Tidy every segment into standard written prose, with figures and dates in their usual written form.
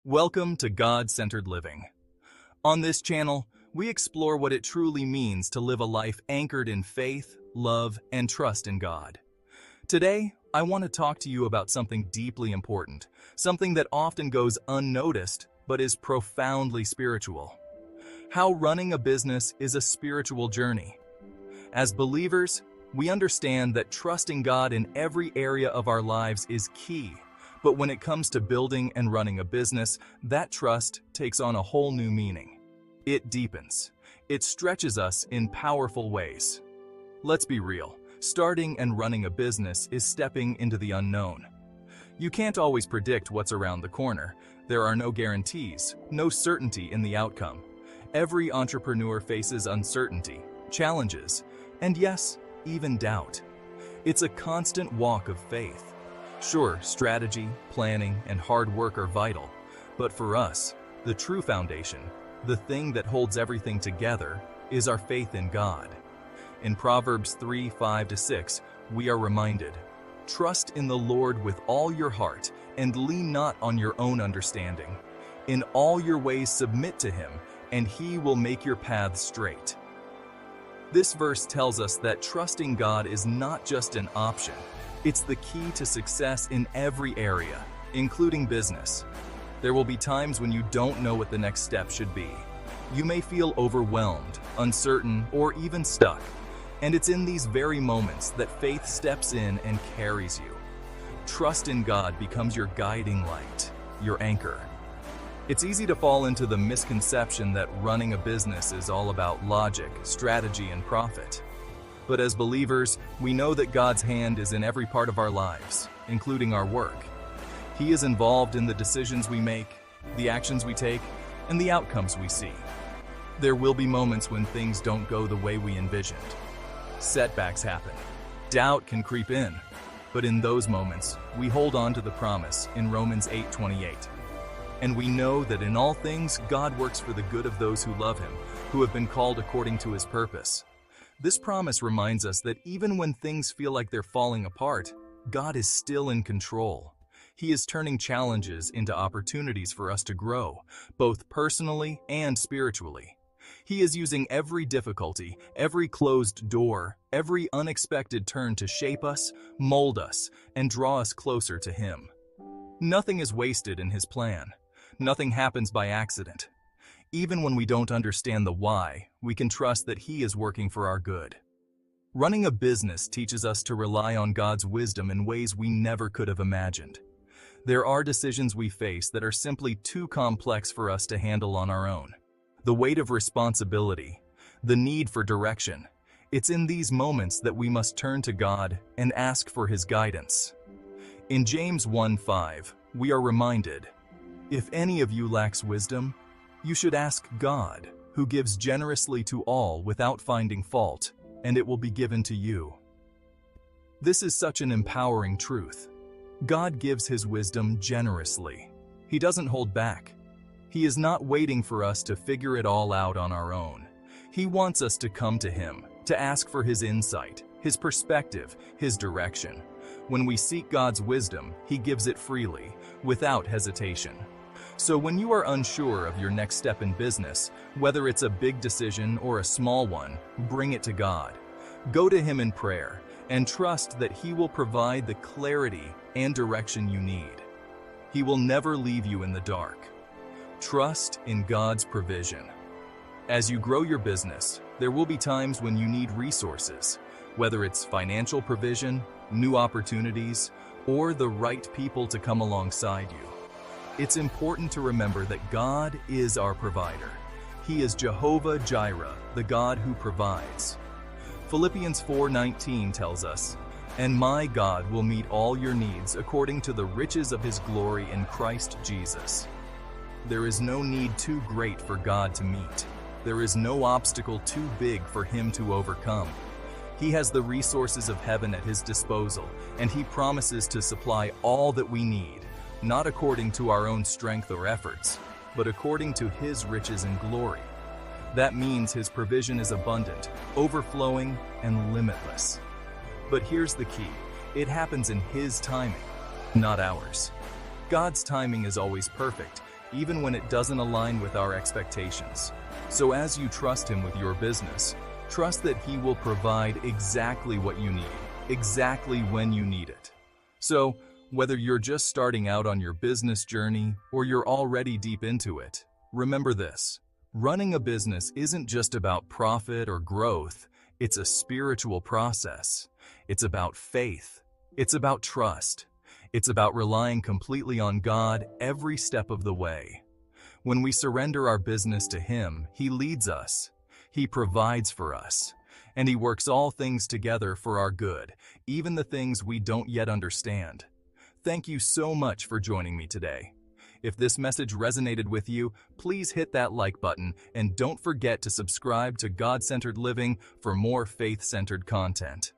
Welcome to God-Centered Living. On this channel, we explore what it truly means to live a life anchored in faith, love, and trust in God. Today, I want to talk to you about something deeply important, something that often goes unnoticed but is profoundly spiritual. How running a business is a spiritual journey. As believers, we understand that trusting God in every area of our lives is key. But when it comes to building and running a business, that trust takes on a whole new meaning. It deepens. It stretches us in powerful ways. Let's be real. Starting and running a business is stepping into the unknown. You can't always predict what's around the corner. There are no guarantees, no certainty in the outcome. Every entrepreneur faces uncertainty, challenges, and yes, even doubt. It's a constant walk of faith. Sure, strategy, planning, and hard work are vital, but for us, the true foundation, the thing that holds everything together, is our faith in God. In Proverbs 3:5-6, we are reminded, "Trust in the Lord with all your heart, and lean not on your own understanding. In all your ways submit to Him, and He will make your paths straight." This verse tells us that trusting God is not just an option. It's the key to success in every area, including business. There will be times when you don't know what the next step should be. You may feel overwhelmed, uncertain, or even stuck. And it's in these very moments that faith steps in and carries you. Trust in God becomes your guiding light, your anchor. It's easy to fall into the misconception that running a business is all about logic, strategy, and profit. But as believers, we know that God's hand is in every part of our lives, including our work. He is involved in the decisions we make, the actions we take, and the outcomes we see. There will be moments when things don't go the way we envisioned. Setbacks happen. Doubt can creep in. But in those moments, we hold on to the promise in Romans 8:28. And we know that in all things, God works for the good of those who love Him, who have been called according to His purpose. This promise reminds us that even when things feel like they're falling apart, God is still in control. He is turning challenges into opportunities for us to grow, both personally and spiritually. He is using every difficulty, every closed door, every unexpected turn to shape us, mold us, and draw us closer to Him. Nothing is wasted in His plan. Nothing happens by accident. Even when we don't understand the why, we can trust that He is working for our good. Running a business teaches us to rely on God's wisdom in ways we never could have imagined. There are decisions we face that are simply too complex for us to handle on our own. The weight of responsibility, the need for direction, it's in these moments that we must turn to God and ask for His guidance. In James 1:5, we are reminded, "If any of you lacks wisdom, you should ask God, who gives generously to all without finding fault, and it will be given to you." This is such an empowering truth. God gives His wisdom generously. He doesn't hold back. He is not waiting for us to figure it all out on our own. He wants us to come to Him, to ask for His insight, His perspective, His direction. When we seek God's wisdom, He gives it freely, without hesitation. So when you are unsure of your next step in business, whether it's a big decision or a small one, bring it to God. Go to Him in prayer and trust that He will provide the clarity and direction you need. He will never leave you in the dark. Trust in God's provision. As you grow your business, there will be times when you need resources, whether it's financial provision, new opportunities, or the right people to come alongside you. It's important to remember that God is our provider. He is Jehovah Jireh, the God who provides. Philippians 4:19 tells us, "And my God will meet all your needs according to the riches of His glory in Christ Jesus." There is no need too great for God to meet. There is no obstacle too big for Him to overcome. He has the resources of heaven at His disposal, and He promises to supply all that we need, not according to our own strength or efforts, but according to His riches and glory. That means His provision is abundant, overflowing, and limitless. But here's the key. It happens in His timing, not ours. God's timing is always perfect, even when it doesn't align with our expectations. So as you trust Him with your business, trust that He will provide exactly what you need, exactly when you need it. So, whether you're just starting out on your business journey or you're already deep into it, remember this: running a business isn't just about profit or growth, it's a spiritual process. It's about faith. It's about trust. It's about relying completely on God every step of the way. When we surrender our business to Him, He leads us, He provides for us, and He works all things together for our good, even the things we don't yet understand. Thank you so much for joining me today. If this message resonated with you, please hit that like button and don't forget to subscribe to God-Centered Living for more faith-centered content.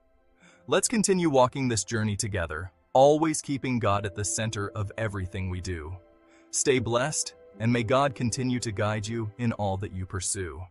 Let's continue walking this journey together, always keeping God at the center of everything we do. Stay blessed, and may God continue to guide you in all that you pursue.